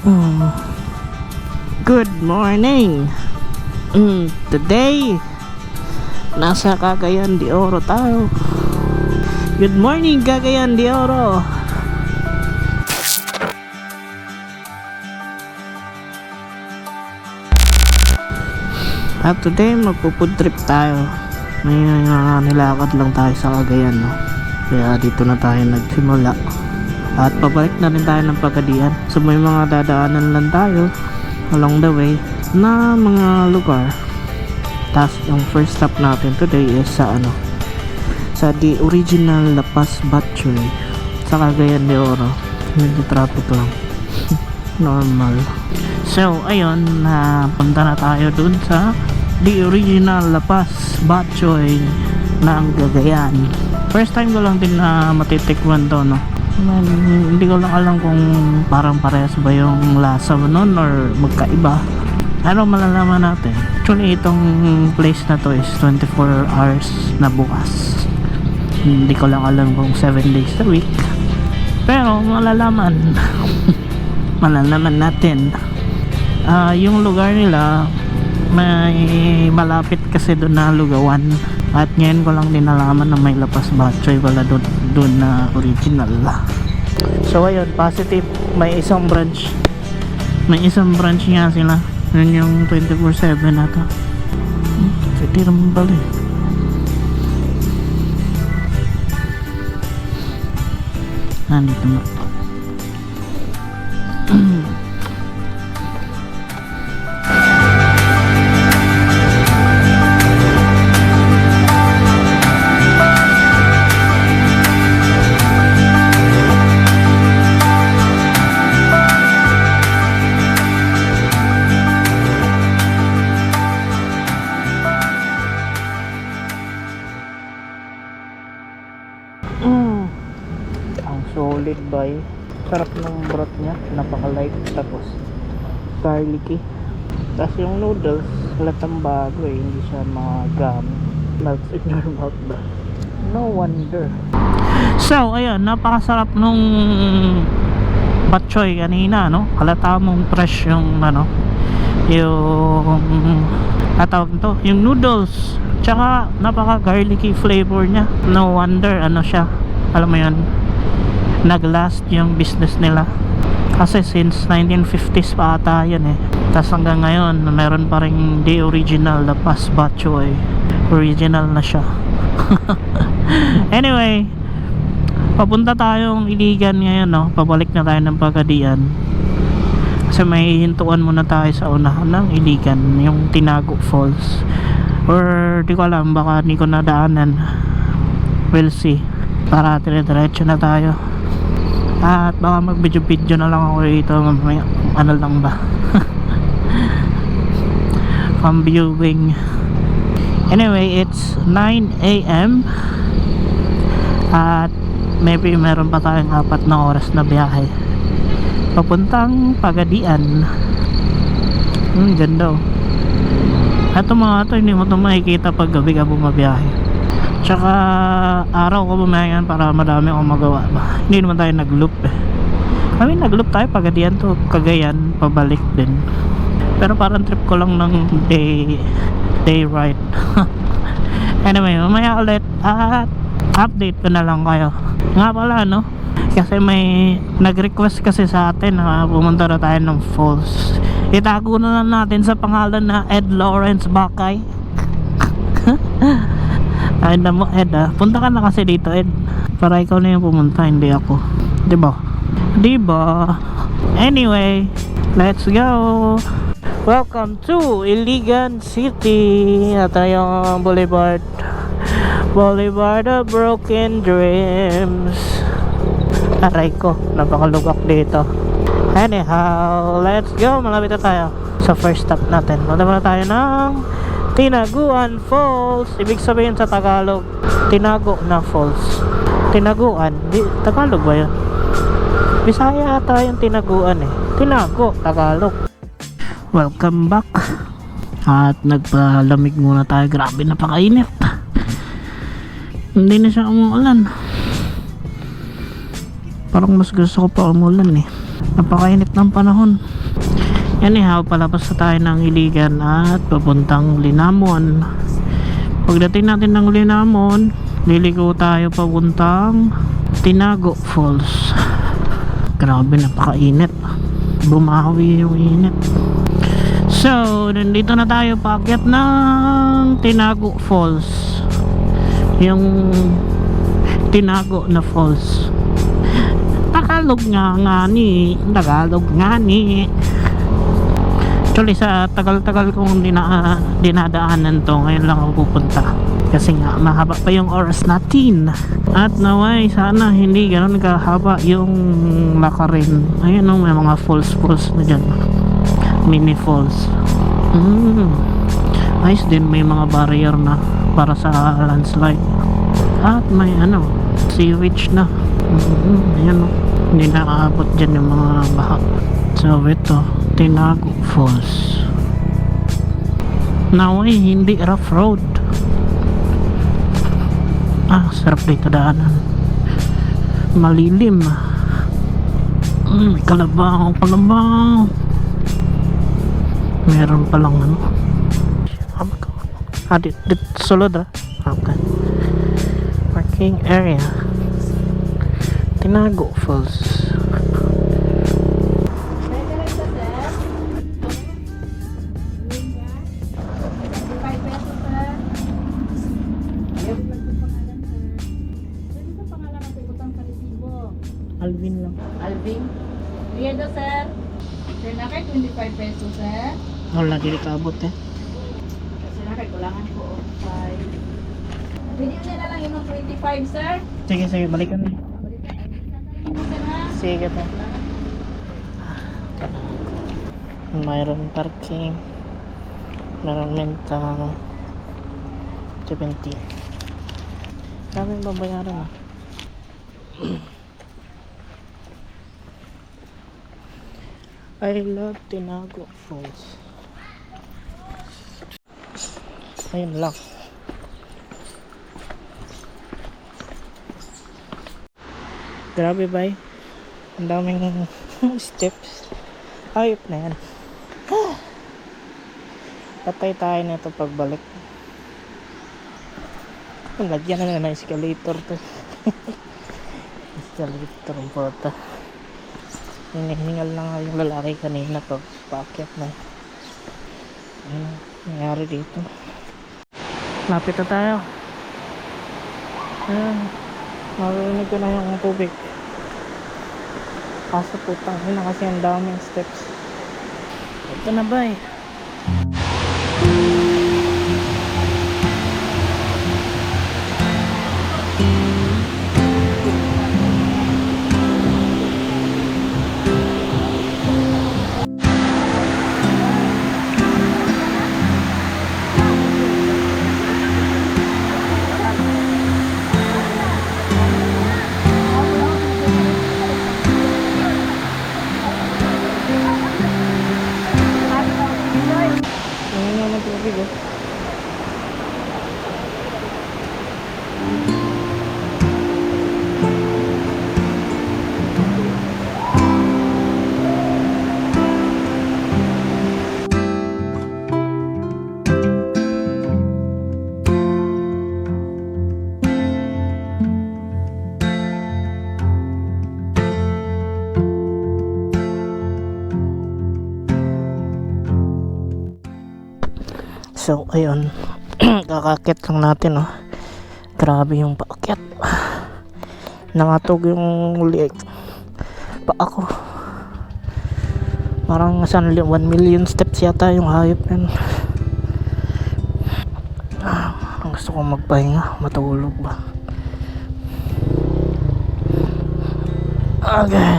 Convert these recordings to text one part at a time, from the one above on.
Oh, good morning. Today nasa Cagayan de Oro tayo. Good morning Cagayan de Oro. At today magpo-food trip tayo. May nilakad lang tayo sa Cagayan, no? Kaya dito na tayo nagsimula. At pabalik na rin tayo ng Pagadian. So may mga dadaanan lang tayo along the way na mga lugar. Tapos yung first stop natin today is sa sa the original La Paz Batchoy sa Cagayan de Oro. Medyo traffic lang. Normal. So ayun, punta na tayo dun sa the original La Paz Batchoy ng Cagayan. First time ko lang din na matitikman to, no? Hindi ko lang alam kung parang parehas ba yung lasa mo nun or magkaiba. Ano malalaman natin? Actually itong place na to is 24 hours na bukas. Hindi ko lang alam kung 7 days a week, pero malalaman. Malalaman natin. Yung lugar nila may malapit kasi doon na lugawan. At ngayon ko lang din nalaman na may La Paz Batchoy pala doon na original. So ayun, positive, may isang branch. May isang branch nga sila. Yun yung 24/7 na to. Pwede naman pala eh. Nandito na. Ang solid ba eh. Sarap ng broth nya, napaka-light, tapos garlicky. Tapos yung noodles, halatang bago eh, hindi siya magami. Melts in your mouth ba? No wonder. So ayun, napakasarap nung batchoy kanina, no? Halata mong fresh yung yung tawag nito, yung noodles. Tsaka napaka garlicky flavor nya. No wonder siya, alam mo yun, naglast yung business nila. Kasi since 1950s pa ata yun eh. Tapos hanggang ngayon meron pa rin the original La Paz Batchoy. Original na siya. Anyway, papunta tayong Iligan ngayon, no? Pabalik na tayo ng Pagadian. Kasi may hintuan muna tayo sa unahan ng Iligan, yung Tinago Falls. Or di ko alam, baka di ko nadaanan. We'll see. Para dire-diretso na tayo. At baka mag-video na lang ako dito mamaya. Ano lang ba? From viewing. Anyway, it's 9 AM. At maybe meron pa tayong 4 na oras na biyahe papuntang Pagadian. Ganda oh. Ito mga ito, hindi mo ito makikita pag gabi ka bumabiyahe. Tsaka araw ko bumayan para madami akong magawa ba. Hindi naman tayo nag-loop eh. I mean, nag-loop tayo Pagadian to Cagayan, pabalik din. Pero parang trip ko lang ng day ride. Anyway, mamaya ulit at update ko na lang kayo. Nga pala, no? Kasi may nag-request kasi sa atin na pumunta na tayo ng falls. Itago na lang natin sa pangalan na Ed Lawrence Bakay. Ay na mo Ed, punta ka na kasi dito Ed, para ikaw na yung pumunta, hindi ako, diba? Anyway, let's go. Welcome to Iligan City. At yung Boulevard of Broken Dreams. Aray ko, napakalugak dito. Anyhow, let's go. Malapit na tayo sa first stop natin. Punta na tayo ng Tinaguan Falls. Ibig sabihin sa Tagalog, Tinago na Falls. Tinaguan, Tagalog ba yun? Bisaya ata yung Tinaguan eh. Tinago, Tagalog. Welcome back. At nagpalamig muna tayo. Grabe, napakainit. Hindi na siya umuulan. Parang mas gusto ko pa umulan eh. Napakainit ng panahon. Anyhow, palabas na tayo ng Iligan at papuntang Linamon. Pagdating natin ng Linamon, liligo tayo papuntang Tinago Falls. Grabe, napakainit. Bumawi yung init. So, nandito na tayo paakyat ng Tinago Falls. Yung Tinago na falls. Tagalog nga ni. Actually, sa tagal-tagal kong dinadaanan to, ngayon lang ako pupunta. Kasi nga, mahaba pa yung oras natin. At naway, sana hindi ganun kahaba yung lakarin. Ayun, may mga falls na dyan. Mini falls. Ayos din, may mga barrier na para sa landslide. At may seawitch na. Ayan, hindi nakaabot dyan yung mga baha. So ito, Tinago Falls. Naway, hindi rough road. Sarap dito daanan. Malilim. May kalabaw. Meron palang dito sulod okay. Parking area. Tinago Falls. Alvin lang. Alvin. Riedo, sir. Sir, nakay 25 pesos, sir. Wala, di kabot Sir, nakay kulangan ko. 5. Pwede nyo na lang yung 25, sir. Sige, balikan na. Sir, ha? Sige po. Mayroon parking. Mayroon mental. 70. Dami babayaran I love Tinago Falls. Ayun lang. Grabe ba eh? Ang daming steps. Ayop na yan. Patay tayo nito pagbalik. Lagyan na ng escalator to. Escalator ang porta. Hinihingal lang yung lalaki kanina pag paakyat na. Ano nangyari dito? Lapit na tayo. Ayan, marinig ko na yung tubig. Kaso putang ina kasi ang daming steps. Ito na ba eh? So ayun, kakakit lang natin grabe yung paakyat. Nangatog yung liig pa ako. Parang 1 million steps yata yung hayop yan. Gusto kong magpahinga, matulog ba. Okay.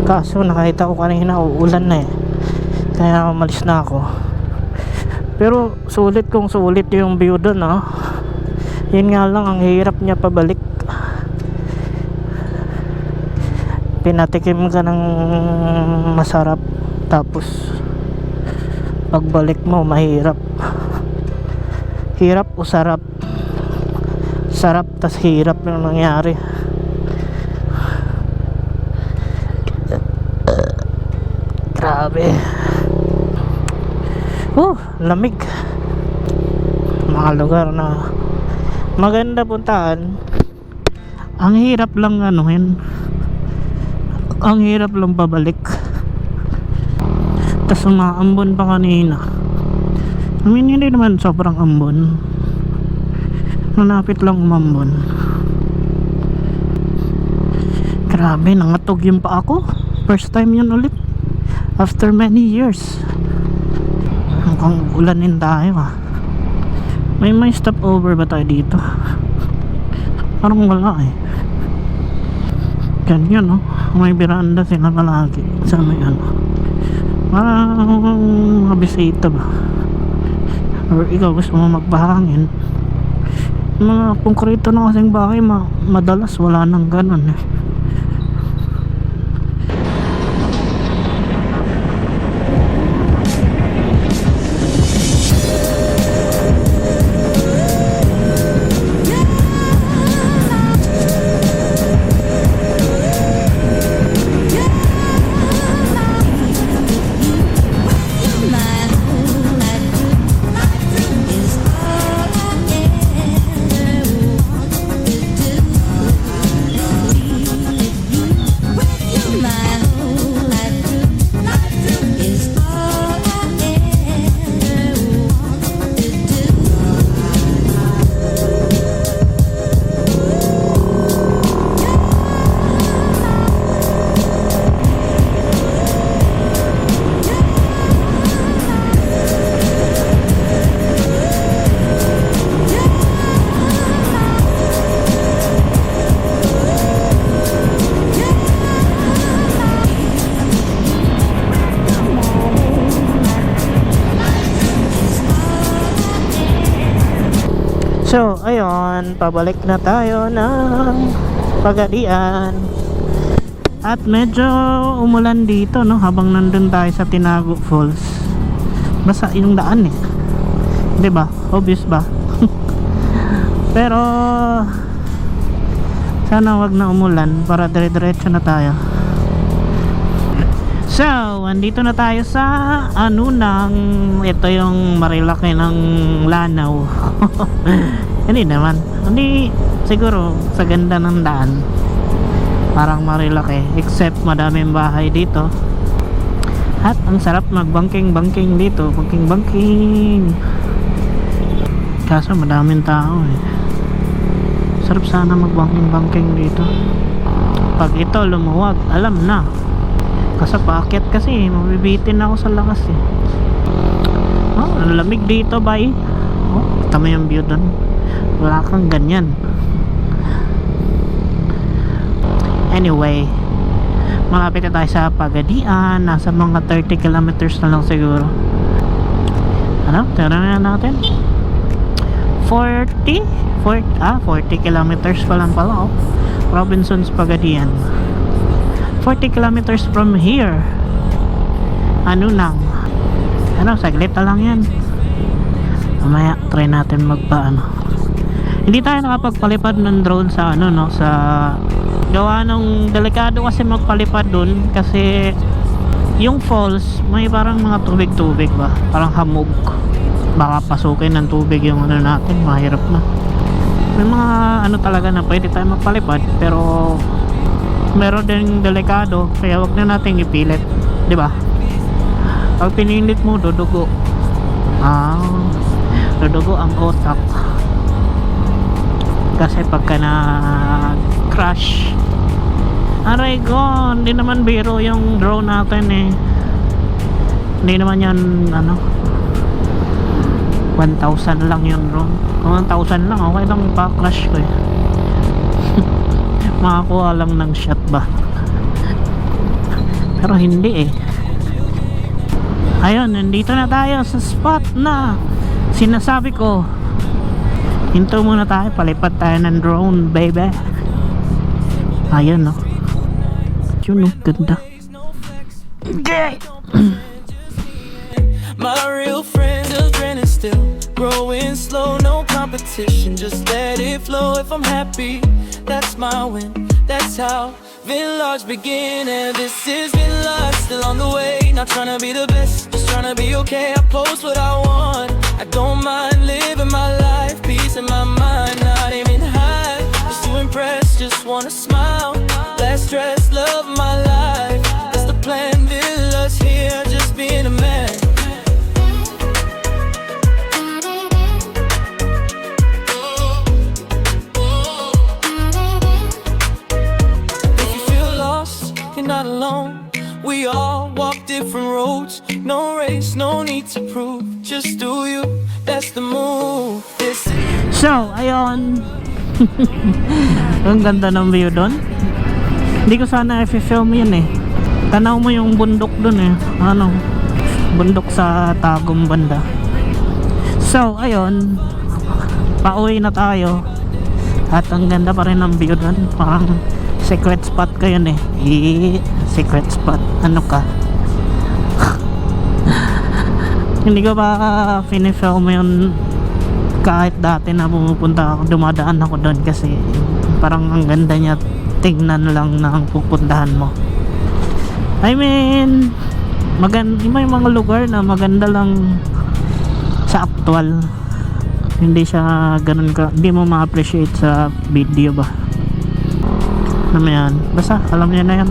Kaso nakita ko kanina uulan na kaya umalis na ako. Pero sulit kung sulit yung view doon Yun nga lang, ang hirap niya pabalik. Pinatikim ka ng masarap, tapos pagbalik mo mahirap. Hirap o sarap? Sarap tas hirap yung nangyari. Grabe. Lamig. Mga lugar na maganda puntahan. Ang hirap lang anuhin. Ang hirap lang pabalik. Tas umaambon pa kanina. I mean, hindi naman sobrang ambon. Nanapit lang umambon. Grabe, nangatog yung pa ako. First time yun ulit. After many years. Mukhang ulanin tayo May stopover ba tayo dito? Parang wala Ganyan may veranda sila palagi. Sa may parang mga bisita ba? Or ikaw gusto mo magpahangin? Mga konkreto na kasing bahay madalas wala nang ganun So, ayun, pabalik na tayo ng Pagadian. At medyo umulan dito, habang nandun tayo sa Tinago Falls. Basa yung daan 'Di ba? Obvious ba? Pero sana wag na umulan para dire-diretso na tayo. So, andito na tayo sa Anunang. Ito yung Marilaki ng Lanao. Hindi naman. Hindi siguro sa ganda ng daan. Parang Marilaki. Except madaming bahay dito. At ang sarap magbangking-bangking dito. Bangking-bangking. Kaso madaming tao Sarap sana magbangking-bangking dito. Pag ito lumuwag, alam na. Kasi paakyat kasi mabibitin ako sa lakas ang lamig dito bay. Tama yung view dun. Wala kang ganyan. Anyway, malapit na tayo sa Pagadian. Nasa mga 30 kilometers na lang siguro. Tara na natin 40 kilometers pa lang pala Robinson's Pagadian. 40 kilometers from here. Anunang. Saglit na lang yan. Mamaya try natin hindi tayo nakapagpalipad ng drone sa sa gawa ng delikado kasi magpalipad dun kasi yung falls may parang mga tubig ba, parang hamog, baka pasukin ng tubig yung natin, mahirap na. May mga talaga na pwede tayo magpalipad pero meron din delikado kaya wag na natin ipilit, di ba? Pag pinilit mo dudugo ang otak kasi pagka na crash aray ko, hindi naman biro yung drone natin hindi naman yan 1,000 lang yung drone. Kung 1,000 lang okay lang pa-crash ko makakuha lang ng shot ba, pero hindi ayun, nandito na tayo sa spot na sinasabi ko. Hinto muna tayo, palipad tayo ng drone baby. Ayun yun ganda. Okay. My real friend is still growing slow, no competition, just let it flow. If I'm happy, that's my win. That's how Village begin, and this is Village, still on the way. Not not tryna be the best, just tryna be okay. I post what I want, I don't mind living my life. Peace in my mind, not aiming high, just to impress, just wanna smile. Less stress, love my life, that's the plan. Villas here, just being a man. If you feel lost, you're not alone. We all walk different roads. No race, no need to prove. Just do you, that's the move. This is So, ayun. Ang ganda ng view doon. Hindi ko sana i-film yun eh. Tanaw mo yung bundok doon eh. Ano? Bundok sa Tagum banda. So, ayun. Pauwi na tayo. At ang ganda pa rin ng view doon. Parang secret spot ko yun eh. Secret spot. Ano ka? Hindi ko pa pinifilm yun kahit dati na pumupunta ako, dumadaan ako doon kasi parang ang ganda niya tingnan lang na ang pupuntahan mo. I mean, may mga lugar na maganda lang sa actual. Hindi siya ganun ka, hindi mo ma-appreciate sa video ba. Ano yan? Basta alam niyo na yan.